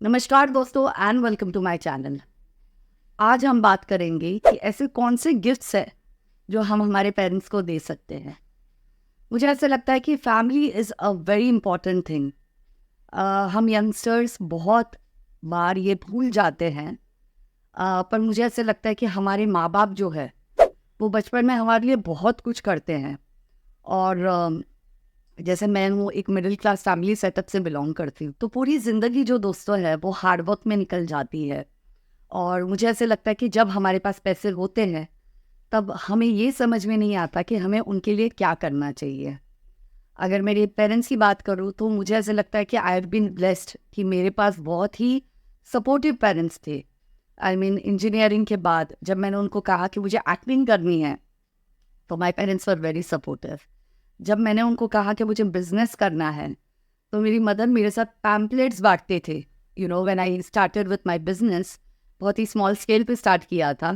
नमस्कार दोस्तों and welcome to my channel. आज हम बात करेंगे कि ऐसे कौन से गिफ्ट्स हैं जो हम हमारे पेरेंट्स को दे सकते हैं। मुझे ऐसा लगता है कि family is a very important thing. हम यंगस्टर्स बहुत बार ये भूल जाते हैं। पर मुझे ऐसा लगता है कि हमारे माँ बाप जो है वो बचपन में हमारे लिए बहुत कुछ करते हैं। और जैसे मैं हूँ एक मिडिल क्लास फैमिली सेटअप से बिलोंग करती हूँ, तो पूरी ज़िंदगी जो दोस्तों है वो हार्ड वर्क में निकल जाती है। और मुझे ऐसे लगता है कि जब हमारे पास पैसे होते हैं तब हमें ये समझ में नहीं आता कि हमें उनके लिए क्या करना चाहिए। अगर मेरे पेरेंट्स की बात करूँ तो मुझे ऐसे लगता है कि आई हैव बीन ब्लेस्ड कि मेरे पास बहुत ही सपोर्टिव पेरेंट्स थे। आई मीन इंजीनियरिंग के बाद जब मैंने उनको कहा कि मुझे एक्टिंग करनी है तो my parents were very supportive. जब मैंने उनको कहा कि मुझे बिजनेस करना है तो मेरी मदर मेरे साथ पैम्पलेट्स बांटते थे। When I started with my business, बहुत ही स्मॉल स्केल पे स्टार्ट किया था,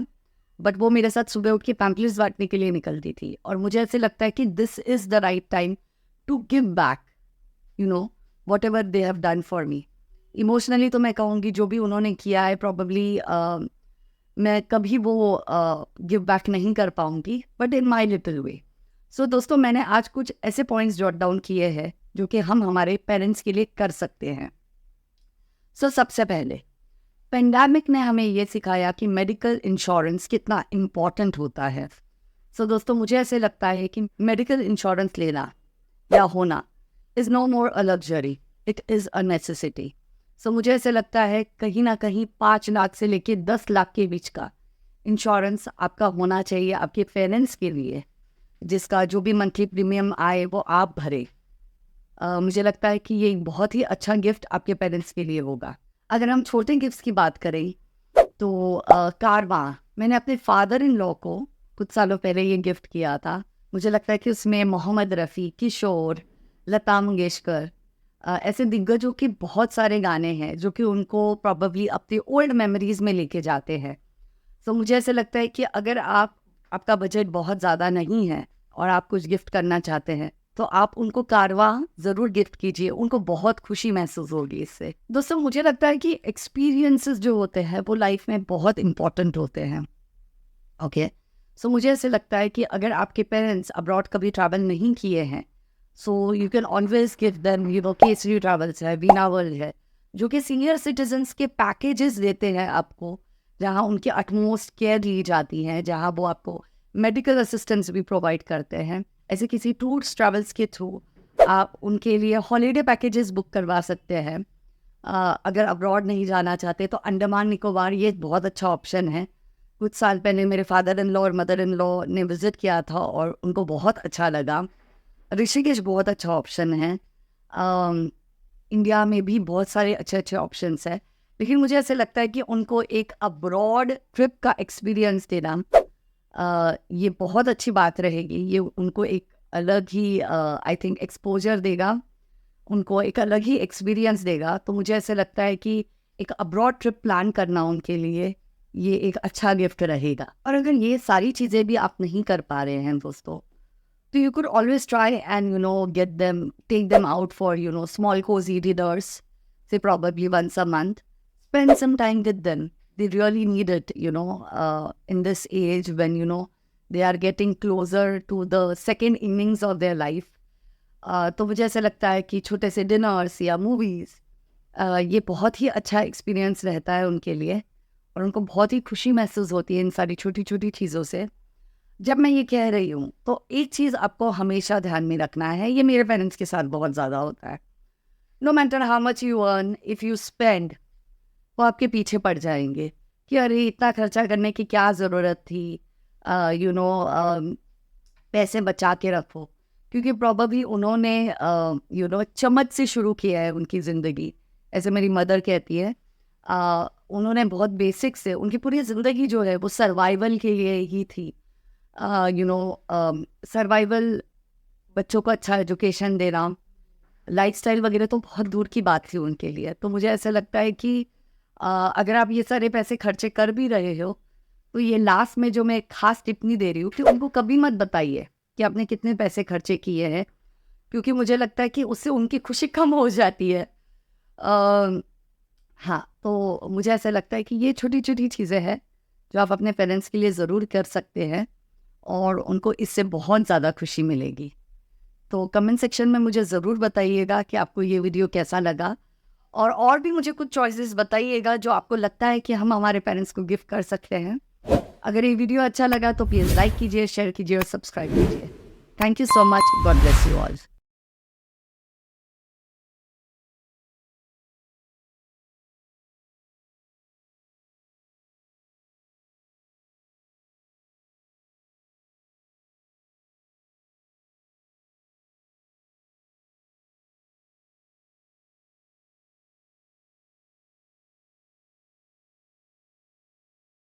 बट वो मेरे साथ सुबह उठ के पैम्पलेट्स बांटने के लिए निकलती थी। और मुझे ऐसे लगता है कि this is the right time to give back, you know whatever they have done for me. Emotionally तो मैं कहूँगी जो भी उन्होंने किया है प्रॉबली मैं कभी वो गिव बैक नहीं कर पाऊँगी, but in my little way. सो दोस्तों, मैंने आज कुछ ऐसे पॉइंट्स जॉट डाउन किए हैं जो कि हम हमारे पेरेंट्स के लिए कर सकते हैं। सबसे पहले पेंडेमिक ने हमें ये सिखाया कि मेडिकल इंश्योरेंस कितना इम्पॉर्टेंट होता है। दोस्तों, मुझे ऐसे लगता है कि मेडिकल इंश्योरेंस लेना या होना is no more a luxury, it is a necessity. मुझे ऐसे लगता है कहीं ना कहीं 5 लाख से लेके 10 लाख के बीच का इंश्योरेंस आपका होना चाहिए आपके पेरेंट्स के लिए, जिसका जो भी मंथली प्रीमियम आए वो आप भरे। मुझे लगता है कि ये एक बहुत ही अच्छा गिफ्ट आपके पेरेंट्स के लिए होगा। अगर हम छोटे गिफ्ट्स की बात करें तो कारवां मैंने अपने फादर इन लॉ को कुछ सालों पहले ये गिफ्ट किया था। मुझे लगता है कि उसमें मोहम्मद रफ़ी, किशोर, लता मंगेशकर, ऐसे दिग्गजों के बहुत सारे गाने हैं जो कि उनको प्रॉबली अपनी ओल्ड मेमोरीज में लेके जाते हैं। मुझे ऐसा लगता है कि अगर आपका बजट बहुत ज़्यादा नहीं है और आप कुछ गिफ्ट करना चाहते हैं तो आप उनको कारवा ज़रूर गिफ्ट कीजिए, उनको बहुत खुशी महसूस होगी इससे। दोस्तों, मुझे लगता है कि एक्सपीरियंसेस जो होते हैं वो लाइफ में बहुत इंपॉर्टेंट होते हैं। ओके, मुझे ऐसे लगता है कि अगर आपके पेरेंट्स अब्रॉड कभी ट्रैवल नहीं किए हैं, you can always give them, Kesari travels है, वीना वर्ल्ड है, जो कि सीनियर सिटीजन्स के पैकेजेस देते हैं आपको, जहाँ उनकी अटमोस्ट केयर ली जाती है, जहाँ वो आपको मेडिकल असिस्टेंस भी प्रोवाइड करते हैं। ऐसे किसी टूर्स ट्रैवल्स के थ्रू आप उनके लिए हॉलीडे पैकेजेस बुक करवा सकते हैं। अगर अब्रॉड नहीं जाना चाहते तो अंडमान निकोबार ये बहुत अच्छा ऑप्शन है। कुछ साल पहले मेरे फादर इन लॉ और मदर इन लॉ ने विज़िट किया था और उनको बहुत अच्छा लगा। ऋषिकेश बहुत अच्छा ऑप्शन है। इंडिया में भी बहुत सारे अच्छे अच्छे ऑप्शंस हैं, लेकिन मुझे ऐसे लगता है कि उनको एक अब्रॉड ट्रिप का एक्सपीरियंस देना ये बहुत अच्छी बात रहेगी। ये उनको एक अलग ही आई थिंक एक्सपोजर देगा, उनको एक अलग ही एक्सपीरियंस देगा। तो मुझे ऐसे लगता है कि एक अब्रॉड ट्रिप प्लान करना उनके लिए ये एक अच्छा गिफ्ट रहेगा। और अगर ये सारी चीज़ें भी आप नहीं कर पा रहे हैं दोस्तों, तो you could always try and take them out for small cozy dinners, say probably once a month. Spend some time with them. They really need it, in this age when they are getting closer to the second innings of their life. तो मुझे ऐसा लगता है कि छोटे से dinners या movies ये बहुत ही अच्छा एक्सपीरियंस रहता है उनके लिए, और उनको बहुत ही खुशी महसूस होती है इन सारी छोटी छोटी चीज़ों से। जब मैं ये कह रही हूँ तो एक चीज़ आपको हमेशा ध्यान में रखना है, ये मेरे पेरेंट्स के साथ बहुत ज़्यादा होता है। No matter how much you earn, if you spend, वो आपके पीछे पड़ जाएंगे कि अरे इतना खर्चा करने की क्या ज़रूरत थी, पैसे बचा के रखो। क्योंकि प्रॉबली उन्होंने चम्मच से शुरू किया है उनकी ज़िंदगी, ऐसे मेरी मदर कहती है। उन्होंने बहुत बेसिक से उनकी पूरी ज़िंदगी जो है वो सर्वाइवल के लिए ही थी। सर्वाइवल, बच्चों को अच्छा एजुकेशन देना, लाइफस्टाइल वगैरह तो बहुत दूर की बात थी उनके लिए। तो मुझे ऐसा लगता है कि अगर आप ये सारे पैसे खर्चे कर भी रहे हो तो ये लास्ट में जो मैं खास टिप्पणी दे रही हूँ कि उनको कभी मत बताइए कि आपने कितने पैसे खर्चे किए हैं, क्योंकि मुझे लगता है कि उससे उनकी खुशी कम हो जाती है। हाँ, तो मुझे ऐसा लगता है कि ये छोटी-छोटी चीज़ें हैं, जो आप अपने पेरेंट्स के लिए ज़रूर कर सकते हैं और उनको इससे बहुत ज़्यादा खुशी मिलेगी। तो कमेंट सेक्शन में मुझे ज़रूर बताइएगा कि आपको ये वीडियो कैसा लगा और भी मुझे कुछ चॉइसेस बताइएगा जो आपको लगता है कि हम हमारे पेरेंट्स को गिफ्ट कर सकते हैं। अगर ये वीडियो अच्छा लगा तो प्लीज़ लाइक कीजिए, शेयर कीजिए और सब्सक्राइब कीजिए। Thank you so much. God bless you all.